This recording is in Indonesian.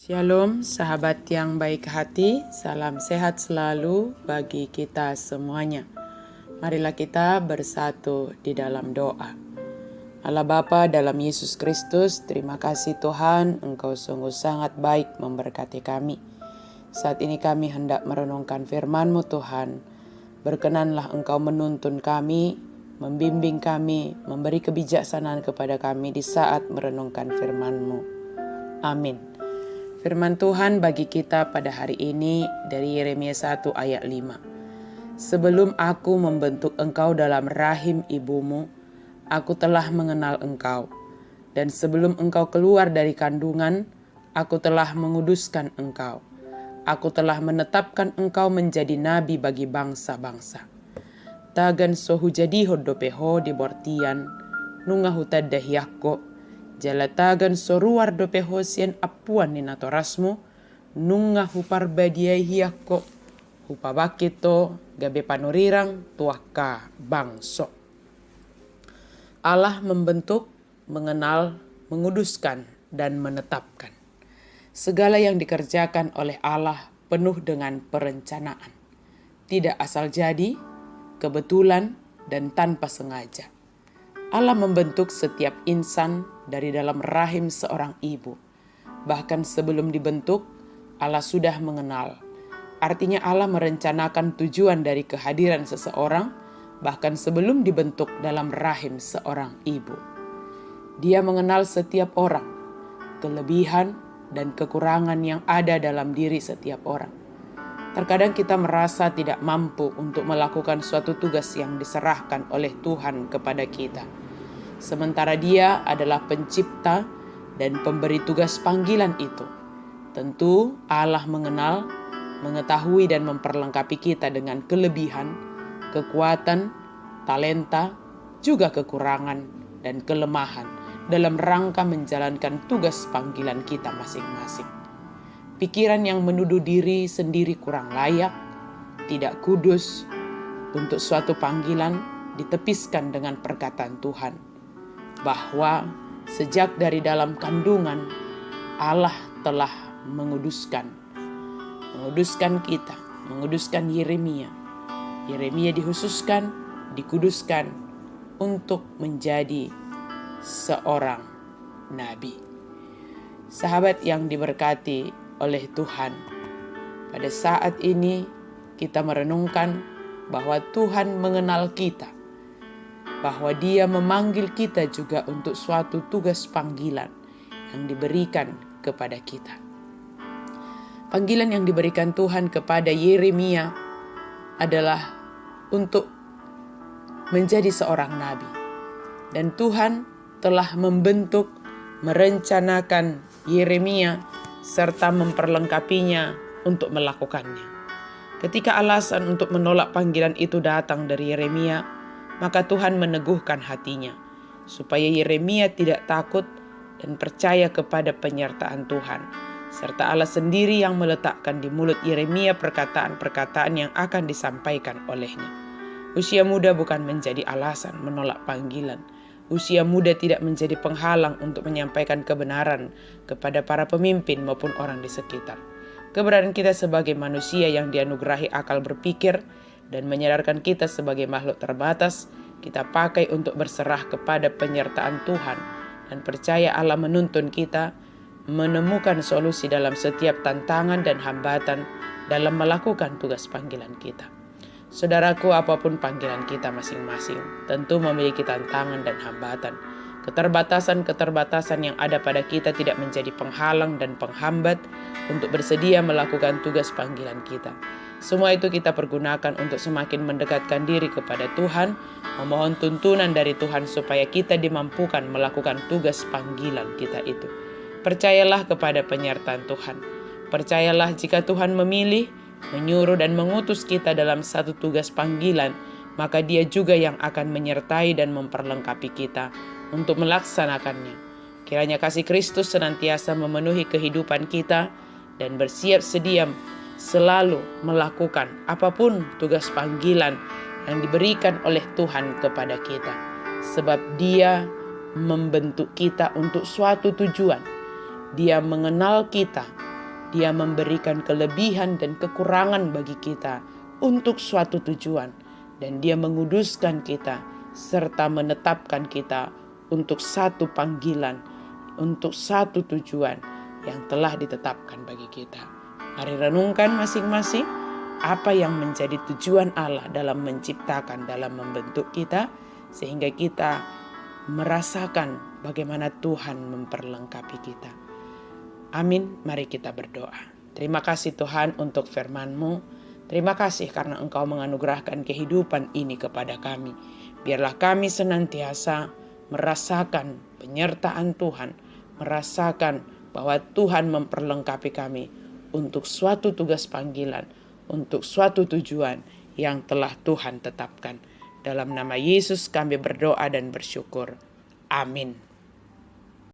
Shalom sahabat yang baik hati, salam sehat selalu bagi kita semuanya. Marilah kita bersatu di dalam doa. Allah Bapa dalam Yesus Kristus, terima kasih Tuhan, Engkau sungguh sangat baik memberkati kami. Saat ini kami hendak merenungkan firman-Mu Tuhan. Berkenanlah Engkau menuntun kami, membimbing kami, memberi kebijaksanaan kepada kami di saat merenungkan firman-Mu. Amin. Firman Tuhan bagi kita pada hari ini dari Yeremia 1 ayat 5. Sebelum aku membentuk engkau dalam rahim ibumu, aku telah mengenal engkau. Dan sebelum engkau keluar dari kandungan, aku telah menguduskan engkau. Aku telah menetapkan engkau menjadi nabi bagi bangsa-bangsa. Tagan sohu jadi hodopeho di bortian, nunga hutaddah yakko. Jalatagan soruar dope hosien apuan ni natorasmu, nunga hupar badiai hiako, hupabakito gabe panurirang tuaka bangso. Allah membentuk, mengenal, menguduskan, dan menetapkan. Segala yang dikerjakan oleh Allah penuh dengan perencanaan. Tidak asal jadi, kebetulan, dan tanpa sengaja. Allah membentuk setiap insan dari dalam rahim seorang ibu. Bahkan sebelum dibentuk, Allah sudah mengenal. Artinya Allah merencanakan tujuan dari kehadiran seseorang, bahkan sebelum dibentuk dalam rahim seorang ibu. Dia mengenal setiap orang, kelebihan dan kekurangan yang ada dalam diri setiap orang. Terkadang kita merasa tidak mampu untuk melakukan suatu tugas yang diserahkan oleh Tuhan kepada kita. Sementara Dia adalah pencipta dan pemberi tugas panggilan itu. Tentu Allah mengenal, mengetahui dan memperlengkapi kita dengan kelebihan, kekuatan, talenta, juga kekurangan dan kelemahan dalam rangka menjalankan tugas panggilan kita masing-masing. Pikiran yang menuduh diri sendiri kurang layak, tidak kudus untuk suatu panggilan ditepiskan dengan perkataan Tuhan, bahwa sejak dari dalam kandungan Allah telah menguduskan kita, menguduskan Yeremia. Yeremia dikhususkan, dikuduskan untuk menjadi seorang nabi. Sahabat yang diberkati oleh Tuhan, pada saat ini kita merenungkan bahwa Tuhan mengenal kita, bahwa Dia memanggil kita juga untuk suatu tugas panggilan yang diberikan kepada kita. Panggilan yang diberikan Tuhan kepada Yeremia adalah untuk menjadi seorang nabi. Dan Tuhan telah membentuk, merencanakan Yeremia serta memperlengkapinya untuk melakukannya. Ketika alasan untuk menolak panggilan itu datang dari Yeremia, maka Tuhan meneguhkan hatinya, supaya Yeremia tidak takut dan percaya kepada penyertaan Tuhan, serta Allah sendiri yang meletakkan di mulut Yeremia perkataan-perkataan yang akan disampaikan olehnya. Usia muda bukan menjadi alasan menolak panggilan. Usia muda tidak menjadi penghalang untuk menyampaikan kebenaran kepada para pemimpin maupun orang di sekitar. Keberadaan kita sebagai manusia yang dianugerahi akal berpikir dan menyadarkan kita sebagai makhluk terbatas, kita pakai untuk berserah kepada penyertaan Tuhan dan percaya Allah menuntun kita menemukan solusi dalam setiap tantangan dan hambatan dalam melakukan tugas panggilan kita. Saudaraku, apapun panggilan kita masing-masing, tentu memiliki tantangan dan hambatan. Keterbatasan-keterbatasan yang ada pada kita tidak menjadi penghalang dan penghambat untuk bersedia melakukan tugas panggilan kita. Semua itu kita pergunakan untuk semakin mendekatkan diri kepada Tuhan, memohon tuntunan dari Tuhan supaya kita dimampukan melakukan tugas panggilan kita itu. Percayalah kepada penyertaan Tuhan. Percayalah jika Tuhan memilih, menyuruh dan mengutus kita dalam satu tugas panggilan, maka Dia juga yang akan menyertai dan memperlengkapi kita untuk melaksanakannya. Kiranya kasih Kristus senantiasa memenuhi kehidupan kita dan bersiap sedia selalu melakukan apapun tugas panggilan yang diberikan oleh Tuhan kepada kita. Sebab Dia membentuk kita untuk suatu tujuan. Dia mengenal kita Dia memberikan kelebihan dan kekurangan bagi kita untuk suatu tujuan. Dan Dia menguduskan kita serta menetapkan kita untuk satu panggilan, untuk satu tujuan yang telah ditetapkan bagi kita. Mari renungkan masing-masing apa yang menjadi tujuan Allah dalam menciptakan, dalam membentuk kita, sehingga kita merasakan bagaimana Tuhan memperlengkapi kita. Amin, mari kita berdoa. Terima kasih Tuhan untuk firman-Mu. Terima kasih karena Engkau menganugerahkan kehidupan ini kepada kami. Biarlah kami senantiasa merasakan penyertaan Tuhan, merasakan bahwa Tuhan memperlengkapi kami untuk suatu tugas panggilan, untuk suatu tujuan yang telah Tuhan tetapkan. Dalam nama Yesus kami berdoa dan bersyukur. Amin.